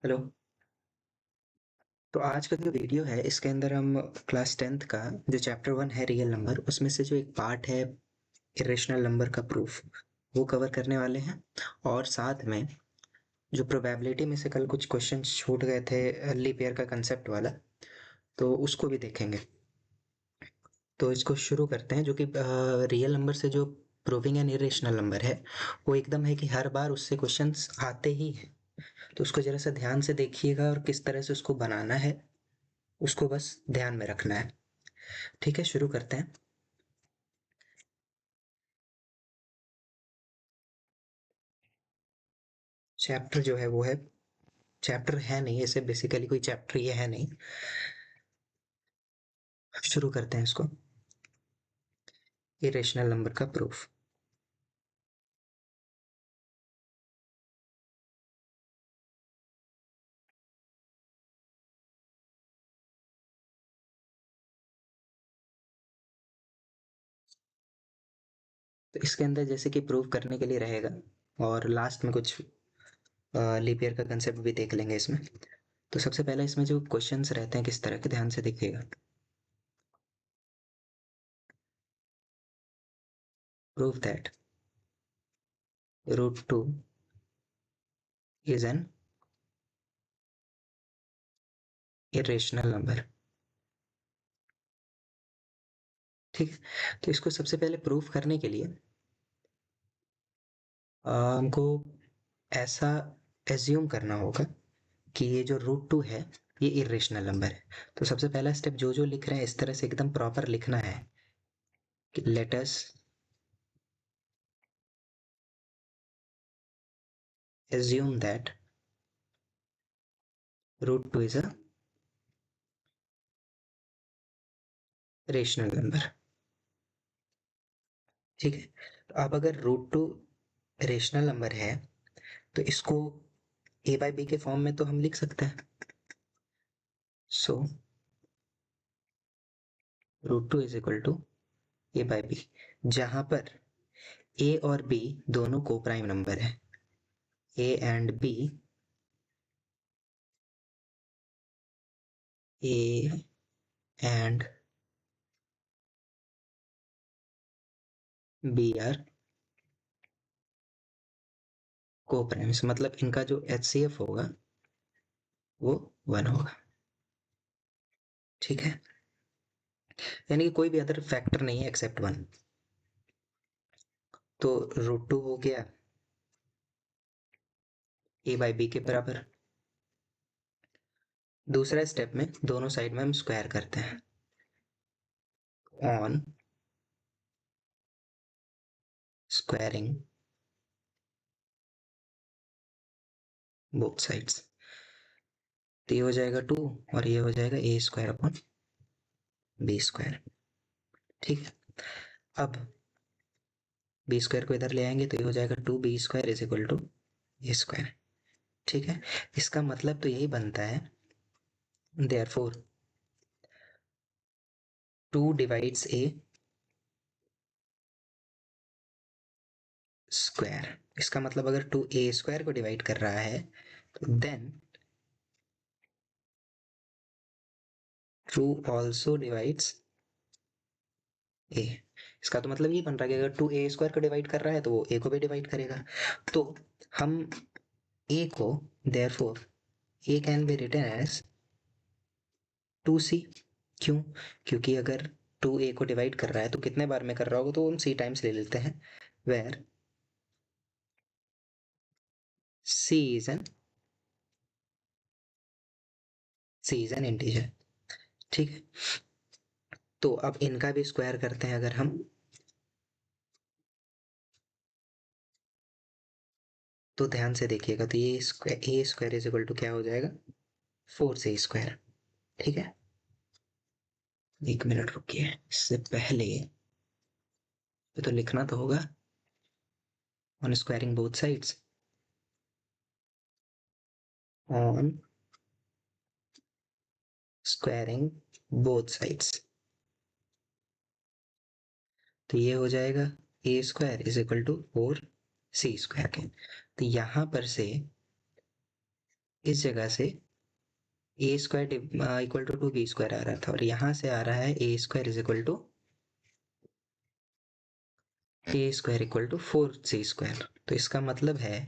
Hello. तो आज का जो वीडियो है इसके अंदर हम क्लास 10th का जो चैप्टर 1 है रियल नंबर, उसमें से जो एक पार्ट है इरेशनल नंबर का प्रूफ, वो कवर करने वाले हैं। और साथ में जो प्रोबेबिलिटी में से कल कुछ क्वेश्चन छूट गए थे लीप ईयर का कंसेप्ट वाला, तो उसको भी देखेंगे। तो इसको शुरू करते हैं। जो कि रियल नंबर से जो प्रूविंग एन इरेशनल नंबर है, वो एकदम है कि हर बार उससे क्वेश्चंस आते ही हैं। तो उसको जरा सा ध्यान से देखिएगा और किस तरह से उसको बनाना है, उसको बस ध्यान में रखना है। ठीक है, शुरू करते हैं। चैप्टर जो है वो है, चैप्टर है नहीं ऐसे, बेसिकली कोई चैप्टर ये है नहीं। शुरू करते हैं इसको। इरेशनल नंबर का प्रूफ। तो इसके अंदर जैसे कि प्रूव करने के लिए रहेगा, और लास्ट में कुछ लीप ईयर का कंसेप्ट भी देख लेंगे इसमें। तो सबसे पहले इसमें जो क्वेश्चंस रहते हैं किस तरह के, ध्यान से देखिएगा। Prove that √2 is an irrational number. ठीक है, तो इसको सबसे पहले प्रूफ करने के लिए हमको ऐसा एज्यूम करना होगा कि ये जो √2 है ये इरेशनल नंबर है। तो सबसे पहला स्टेप जो जो लिख रहे हैं इस तरह से एकदम प्रॉपर लिखना है कि let us assume that √2 is a rational number. ठीक है, तो अब अगर √2 रेशनल नंबर है तो इसको a बाई बी के फॉर्म में तो हम लिख सकते हैं। So √2 is equal to a by B, जहां पर a और b दोनों को प्राइम नंबर है। a and b, a and b are coprime, मतलब इनका जो HCF होगा वो 1 होगा। ठीक है, यानी कि कोई भी अदर फैक्टर नहीं है एक्सेप्ट 1। तो √2 हो गया a बाई बी के बराबर। दूसरा स्टेप में दोनों साइड में हम स्क्वायर करते हैं ऑन स्क्वायरिंग बोथ साइड्स। तो ये हो जाएगा 2 और ये हो जाएगा a² अपॉन b²। ठीक है, अब b² को इधर ले आएंगे तो ये हो जाएगा 2b² is equal to a²। ठीक है, इसका मतलब तो यही बनता है, देयरफॉर 2 डिवाइड्स a²। इसका मतलब अगर 2 a² को डिवाइड कर रहा है तो देन 2 ऑल्सो डिवाइड्स a। इसका तो मतलब ये बन रहा है कि अगर 2 a² को डिवाइड कर रहा है तो वो a को भी डिवाइड करेगा। तो हम a को, therefore a can be written as 2c। क्यों? क्योंकि अगर 2a को डिवाइड कर रहा है तो कितने बार में कर रहा होगा, तो हम c टाइम्स ले लेते हैं, where c is an integer. ठीक है, तो अब इनका भी स्क्वायर करते हैं अगर हम, तो ध्यान से देखिएगा। तो ये a² इज इक्वल टू क्या हो जाएगा, 4c²। ठीक है, 1 मिनट रुकिए, इससे पहले तो लिखना तो होगा on squaring both sides, on squaring both sides. तो ये हो जाएगा a² is equal to 4c² के। तो यहां पर से इस जगह से a square equal to 2b square आ रहा था और यहाँ से आ रहा है a square is equal to a square equal to 4c square. तो इसका मतलब है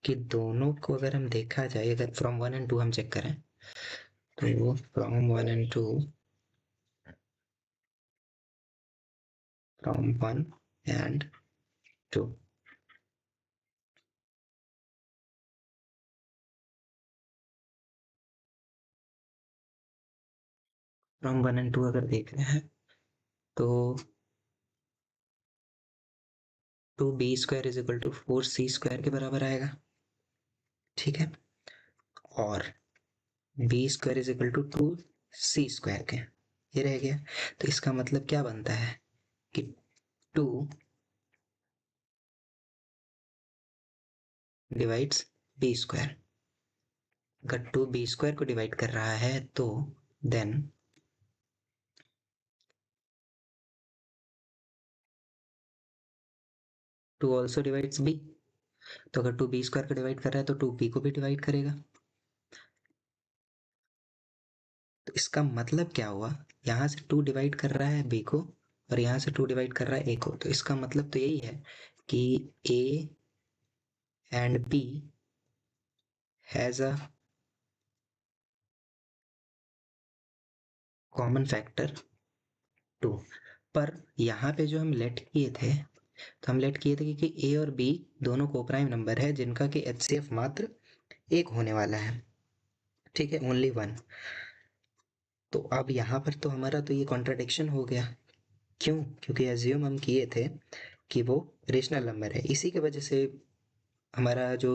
कि दोनों को अगर हम देखा जाए, अगर फ्रॉम 1 और 2 हम चेक करें, तो फ्रॉम 1 और 2 फ्रॉम 1 और 2 अगर देख रहे हैं तो 2b square is equal to 4c square के बराबर आएगा। ठीक है, और b square is equal to 2c square के, ये रह गया। तो इसका मतलब क्या बनता है कि 2 डिवाइड्स b स्क्वायर। अगर 2b स्क्वायर को डिवाइड कर रहा है तो देन 2 ऑल्सो डिवाइड्स b। तो अगर 2b स्क्वायर को डिवाइड कर रहा है तो 2b को भी डिवाइड करेगा। तो इसका मतलब क्या हुआ, यहाँ से 2 डिवाइड कर रहा है b को और यहाँ से 2 डिवाइड कर रहा है a को। तो इसका मतलब तो यही है कि a and b has a common factor 2। पर यहाँ पे जो हम लेट किए थे, तो हम लेट किए थे कि a और b दोनों को प्राइम नंबर है जिनका कि HCF मात्र एक होने वाला है। ठीक है, ओनली वन। तो अब यहाँ पर तो हमारा तो ये कॉन्ट्राडिक्शन हो गया। क्यों? क्योंकि एज्यूम हम किए थे कि वो रेशनल नंबर है, इसी की वजह से हमारा जो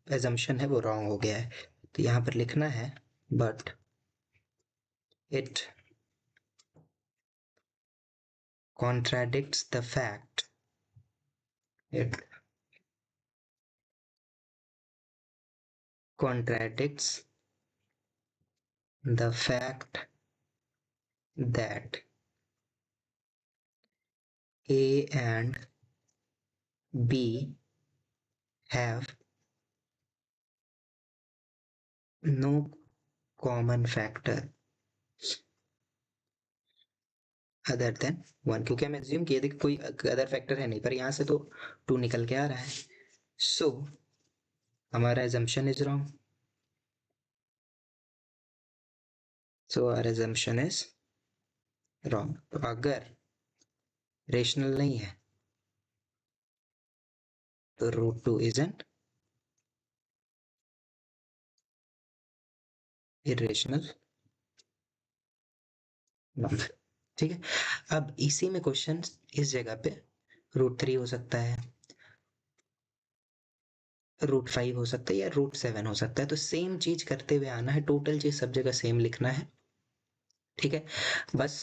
एजम्पशन है वो रॉन्ग हो गया है। तो यहाँ पर लिखना है but it contradicts the fact it contradicts the fact that A and B have no common factor other than 1। क्योंकि हम एज्यूम किए थे कि कोई अदर फैक्टर है नहीं, पर यहाँ से तो 2 निकल के आ रहा है। सो हमारा assumption is wrong. So our assumption is wrong. तो अगर रेशनल नहीं है तो √2 इजंट इरेशनल नंबर। ठीक है, अब इसी में क्वेश्चन इस जगह पे √3 हो सकता है, √5 हो सकता है या √7 हो सकता है। तो सेम चीज करते हुए आना है, टोटल चीज सब जगह सेम लिखना है। ठीक है, बस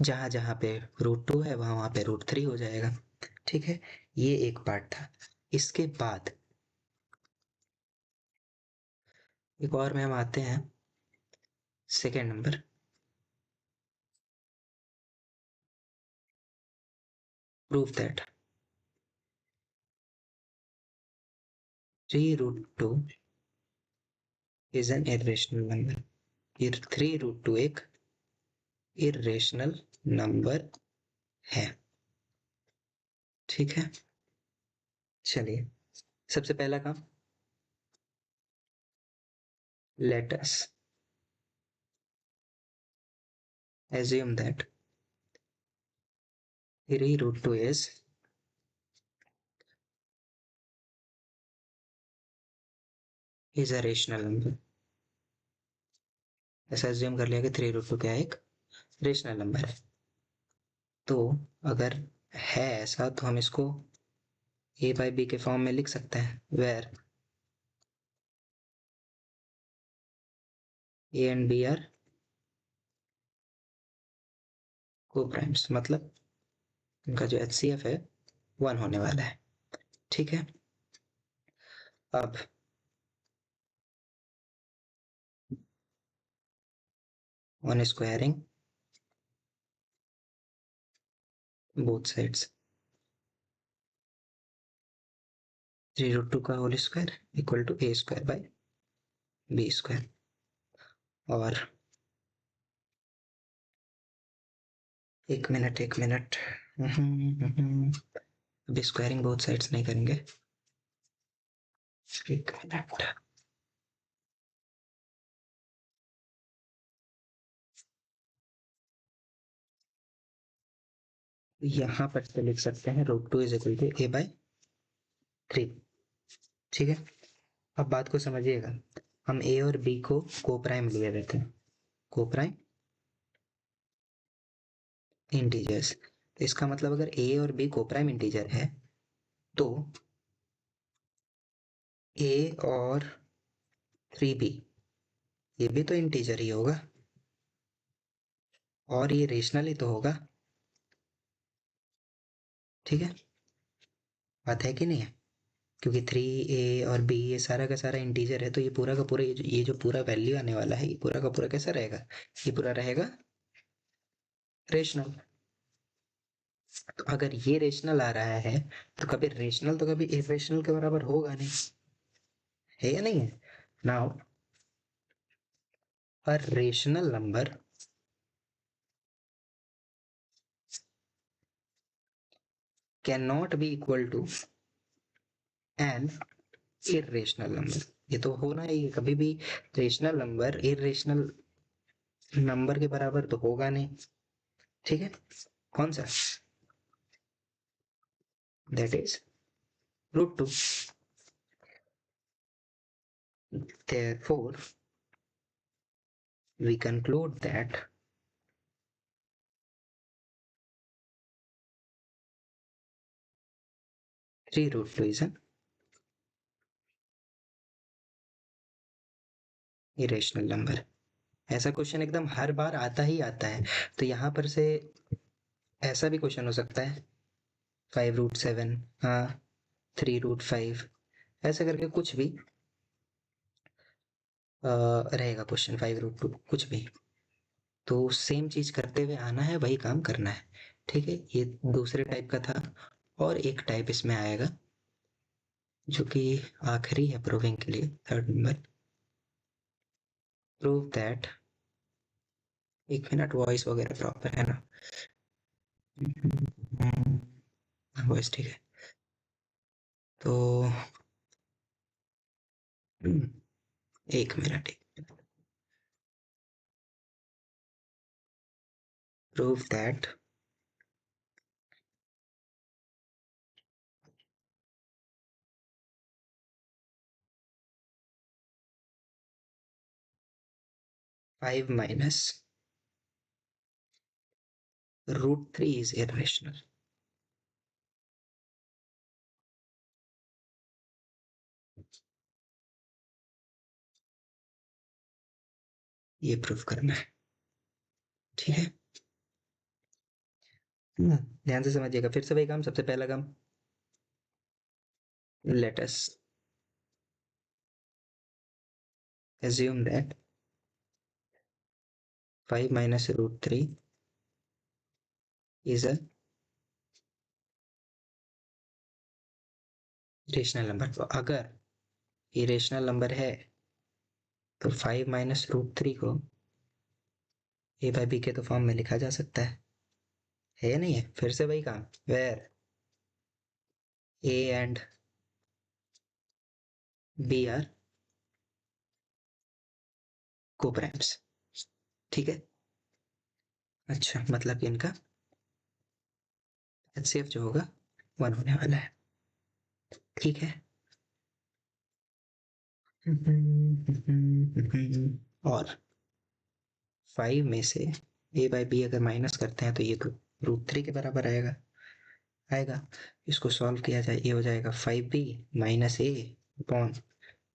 जहां जहां पे √2 है वहां वहां पे √3 हो जाएगा। ठीक है, ये एक पार्ट था। इसके बाद एक और में हम आते हैं second number. Proof that 3√2 is an irrational number. ये 3√2 एक इरेशनल नंबर है। ठीक है, चलिए सबसे पहला काम, let us assume that 3√2 is a rational number। ऐसा assume कर लिया कि 3√2 क्या है, एक रेशनल नंबर है। तो अगर है ऐसा तो हम इसको a बाई बी के फॉर्म में लिख सकते हैं, where a and b are coprimes, मतलब उनका जो HCF है 1 होने वाला है। ठीक है, अब ऑन स्क्वायरिंग बोथ साइड्स, 3√2 का whole square equal to a square by B square. और एक मिनट एक मिनट, अभी स्क्वायरिंग बोथ साइड्स नहीं करेंगे। एक मिनट, यहाँ पर से लिख सकते हैं root 2 is equal to a by 3। ठीक है, अब बात को समझिएगा। हम ए और बी को प्राइम लिए रहते हैं, को प्राइम इंटीजर्स। तो इसका मतलब अगर ए और बी को प्राइम इंटीजर है तो ए और 3b ये भी तो इंटीजर ही होगा, और ये रेशनल ही तो होगा। ठीक है, बात है कि नहीं है? क्योंकि 3a और b ये सारा का सारा इंटीजर है, तो ये पूरा का पूरा ये जो पूरा वैल्यू आने वाला है, ये पूरा का पूरा कैसा रहेगा? ये पूरा रहेगा रेशनल। तो अगर ये रेशनल आ रहा है तो कभी रेशनल तो कभी इरेशनल के बराबर होगा नहीं, है या नहीं है? Now a rational number can not be equal to an irrational number. ये तो होना ही है, कभी भी रेशनल नंबर इरेशनल नंबर के बराबर तो होगा नहीं। ठीक है, कौन सा? That is √2। Therefore, we conclude that 3√2 is an irrational number। ऐसा क्वेश्चन एकदम हर बार आता ही आता है। तो यहाँ पर से ऐसा भी क्वेश्चन हो सकता है 5√7, हाँ 3√5, ऐसा करके कुछ भी रहेगा क्वेश्चन, 5√2 कुछ भी। तो सेम चीज करते हुए आना है, वही काम करना है। ठीक है, ये दूसरे टाइप का था। और एक टाइप इसमें आएगा जो कि आखिरी है प्रूविंग के लिए, थर्ड नंबर। प्रूव दैट, एक मिनट, वॉइस वगैरह प्रॉपर है ना? वॉइस ठीक है। तो एक minute, prove that five minus √3 is irrational. ये प्रूव करना है। ठीक है, ध्यान से समझिएगा। फिर से वही काम, सबसे पहला काम, let us assume that 5 minus √3 is a rational number. तो अगर ये रेशनल नंबर है तो 5 माइनस √3 को ए बाई बी के तो फॉर्म में लिखा जा सकता है या नहीं है? फिर से वही काम, where a and b are coprimes. ठीक है, अच्छा, मतलब कि इनका एचसीएफ जो होगा 1 होने वाला है। ठीक है, और 5 में से ए बाई बी अगर माइनस करते हैं तो ये तो √3 के बराबर आएगा आएगा। इसको सॉल्व किया जाए, ये हो जाएगा 5b minus a upon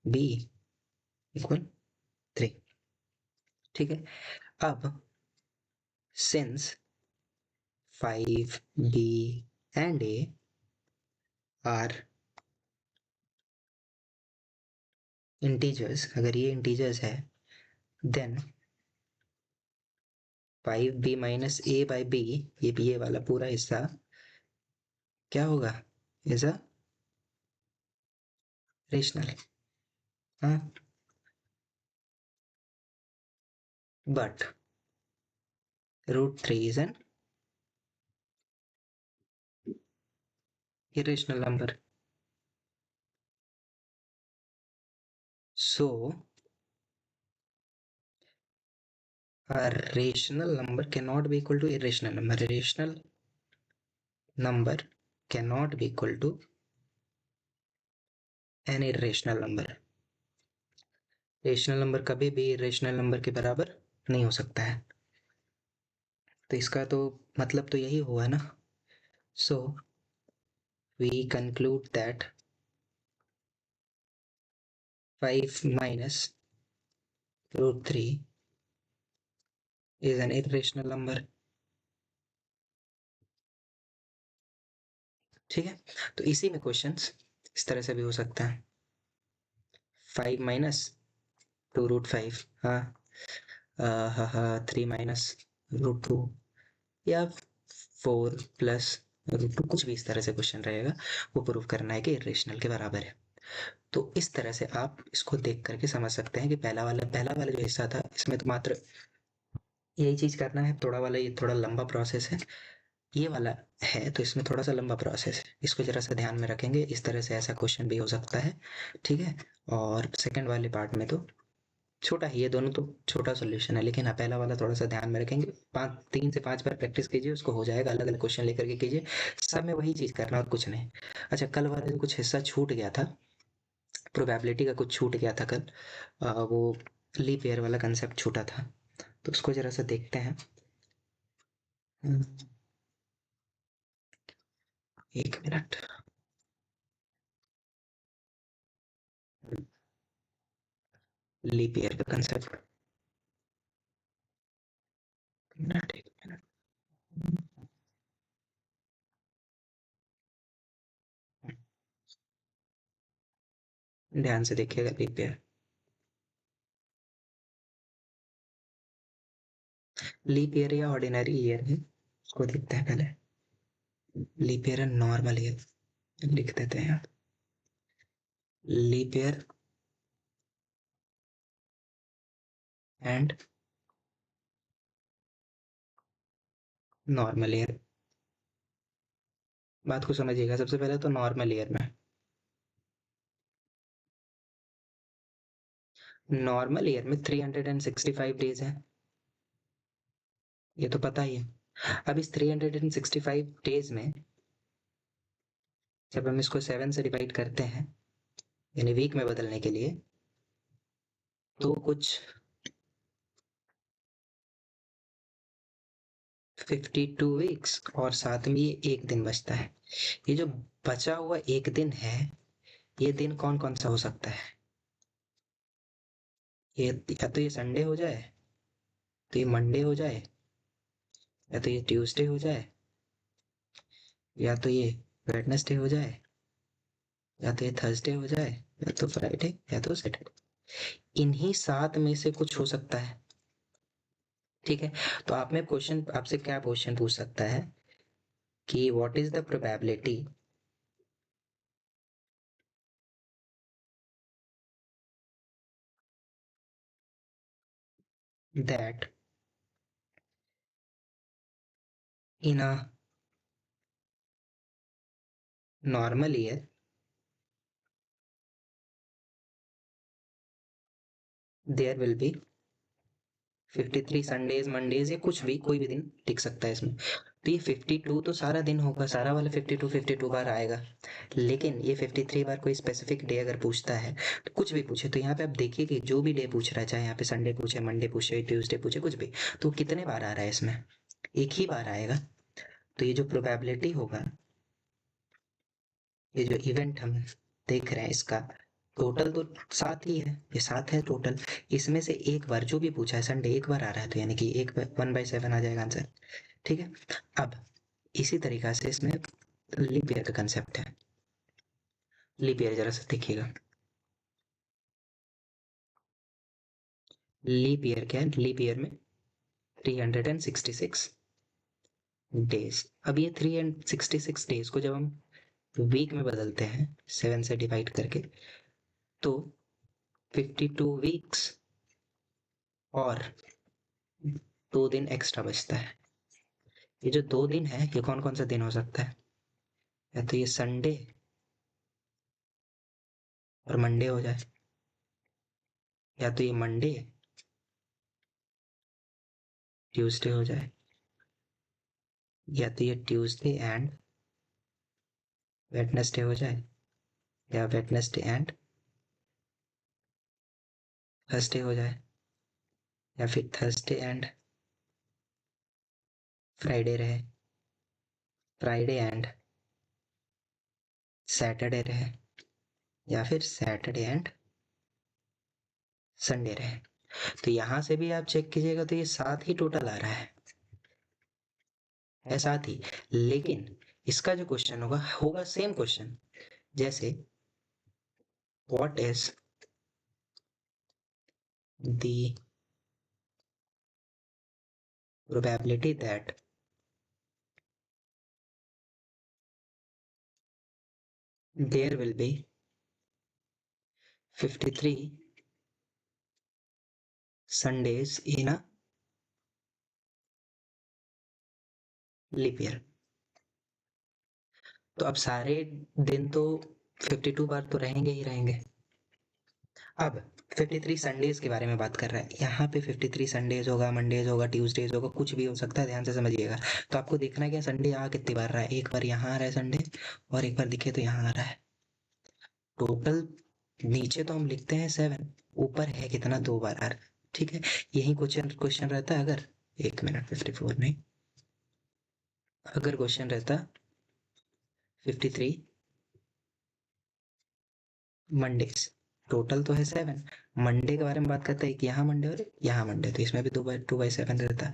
b equal 3। ठीक है, अब since 5b and a are integers, अगर ये इंटीजर्स है, then 5b minus a by b, ये वाला पूरा हिस्सा क्या होगा? Is a rational. हाँ, but √3 is an irrational number. So a rational number cannot be equal to irrational number. A rational number cannot be equal to an irrational number. Rational number कभी भी irrational number के बराबर नहीं हो सकता है। तो इसका तो मतलब तो यही हुआ ना। So we conclude that 5 minus √3 is an irrational number। ठीक है, तो इसी में क्वेश्चंस इस तरह से भी हो सकता है। 5 minus 2√5, हाँ, 3 minus √2 या 4 plus √2, कुछ भी इस तरह से क्वेश्चन रहेगा, वो प्रूव करना है कि इरेशनल के बराबर है। तो इस तरह से आप इसको देख करके समझ सकते हैं कि पहला वाला जो हिस्सा था, इसमें तो मात्र यही चीज करना है। थोड़ा वाला ये थोड़ा लंबा प्रोसेस है, ये वाला है तो इसमें थोड़ा सा लंबा प्रोसेस है, इसको जरा सा ध्यान में रखेंगे। इस तरह से ऐसा क्वेश्चन भी हो सकता है, ठीक है। और सेकंड वाले पार्ट में तो छोटा ही, ये दोनों तो छोटा सॉल्यूशन है, लेकिन हाँ पहला वाला थोड़ा सा ध्यान में रखेंगे। 3 से 5 बार प्रैक्टिस कीजिए, उसको हो जाएगा। अलग अलग क्वेश्चन लेकर के कीजिए, सब में वही चीज करना और कुछ नहीं। अच्छा, कल वाला जो कुछ हिस्सा छूट गया था, प्रोबेबिलिटी का कुछ छूट गया था कल, वो लीप ईयर वाला कंसेप्ट छूटा था, तो उसको जरा सा देखते हैं। 1 मिनट। लीप ईयर का कंसेप्ट, 1 मिनट। ध्यान से देखिएगा लीप ईयर। लीप ईयर या ऑर्डिनरी ईयर है, उसको देखते हैं पहले। Leap year and normal year लिख देते हैं। Leap year and normal year, बात को समझिएगा। सबसे पहले तो नॉर्मल ईयर में, नॉर्मल ईयर में 365 डेज है, ये तो पता ही है। अब इस 365 डेज में जब हम इसको 7 से डिवाइड करते हैं, यानी वीक में बदलने के लिए, तो कुछ 52 वीक्स और साथ में ये एक दिन बचता है। ये जो बचा हुआ एक दिन है, ये दिन कौन कौन सा हो सकता है? ये या तो ये संडे हो जाए, तो ये मंडे हो जाए, या तो ये ट्यूसडे हो जाए, या तो ये वेडनेसडे हो जाए, या तो ये थर्सडे हो जाए, या तो फ्राइडे, या तो सैटरडे। इन्हीं 7 में से कुछ हो सकता है, ठीक है। तो आप में क्वेश्चन, आपसे क्या क्वेश्चन पूछ सकता है कि what is the probability that in a normal year there will be 53 Sundays, Mondays, या कुछ भी, कोई भी दिन टिक सकता है इसमें। तो ये 52 तो सारा दिन होगा, सारा वाला 52 बार आएगा। लेकिन ये 53 बार कोई स्पेसिफिक डे अगर पूछता है, तो कुछ भी पूछे, तो यहाँ पे आप देखिए कि जो भी डे पूछ रहा है, चाहे यहाँ पे संडे पूछे, मंडे पूछे, ट्यूसडे पूछे, कुछ भी, तो कितने बार आ रहा है इसमें? एक ही बार आएगा। तो ये जो प्रोबेबिलिटी होगा, ये जो इवेंट हम देख रहे हैं, इसका टोटल तो 7 ही है, ये 7 है टोटल। इसमें से एक बार जो भी पूछा है, संडे एक बार आ रहा है, तो यानी कि 1/7 आ जाएगा आंसर, ठीक है। अब इसी तरीका से इसमें लीप ईयर का कंसेप्ट है। लीप ईयर जरा सा देखिएगा, लीप ईयर क्या है? लीप ईयर में 366 डेज। अब ये 366 डेज को जब हम वीक में बदलते हैं 7 से डिवाइड करके, तो 52 वीक्स और 2 दिन एक्स्ट्रा बचता है। ये जो 2 दिन है ये कौन-कौन सा दिन हो सकता है? या तो ये संडे और मंडे हो जाए, या तो ये मंडे ट्यूसडे हो जाए, या तो ये ट्यूसडे एंड वेडनेसडे हो जाए, या वेडनेसडे एंड थर्सडे हो जाए, या फिर थर्सडे एंड फ्राइडे रहे, फ्राइडे एंड सैटरडे रहे, या फिर सैटरडे एंड संडे रहे। तो यहाँ से भी आप चेक कीजिएगा तो ये 7 ही टोटल आ रहा है 7 ही। लेकिन इसका जो क्वेश्चन होगा होगा सेम क्वेश्चन, जैसे what is the probability that there will be 53 Sundays in a leap year. तो अब सारे दिन तो 52 बार तो रहेंगे ही रहेंगे। अब 53 संडेज के बारे में बात कर रहा है, यहाँ पे 53 संडेज होगा, मंडेज होगा, ट्यूसडेज होगा, कुछ भी हो सकता है, ध्यान से समझिएगा। तो आपको देखना है कि संडे आ कितनी बार रहा है, एक बार यहाँ आ रहा है संडे, और एक बार दिखे तो यहाँ आ रहा है। टोटल नीचे तो हम लिखते हैं 7, ऊपर है कितना, 2 बार आ रहा है। ठीक है, यही क्वेश्चन क्वेश्चन रहता है अगर, 1 मिनट, 54 नहीं, अगर क्वेश्चन रहता 53 मंडेज, टोटल तो है 7, मंडे के बारे में बात करते हैं, एक यहाँ मंडे और यहाँ मंडे, तो इसमें भी 2/7 रहता।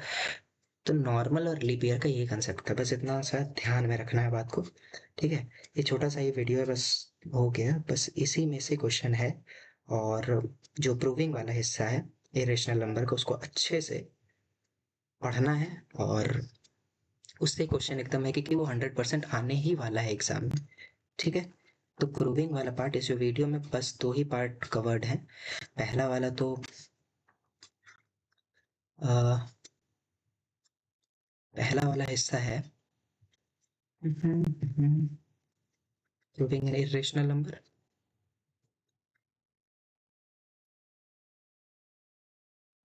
तो नॉर्मल और लीप ईयर का यही कंसेप्ट था, बस इतना सा ध्यान में रखना है बात को। ठीक है, ये छोटा सा ही वीडियो है, बस हो गया, बस इसी में से क्वेश्चन है। और जो प्रूविंग वाला हिस्सा है इरेशनल नंबर का, उसको अच्छे से पढ़ना है, और उससे क्वेश्चन एकदम है कि वो 100% आने ही वाला है एग्जाम में। ठीक है, तो प्रूविंग वाला पार्ट इस वीडियो में बस 2 ही पार्ट कवर्ड है। पहला वाला तो पहला वाला हिस्सा है proving an irrational number,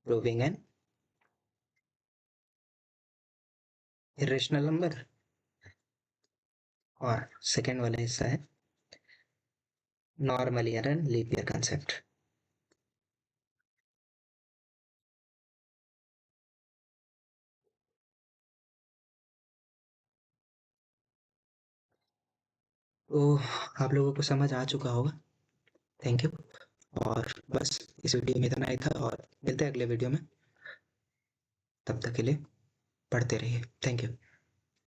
proving an irrational number, और सेकेंड वाला हिस्सा है normal year and leap year concept. तो आप लोगों को समझ आ चुका होगा, थैंक यू। और बस इस वीडियो में इतना ही था, और मिलते हैं अगले वीडियो में, तब तक के लिए पढ़ते रहिए, थैंक यू।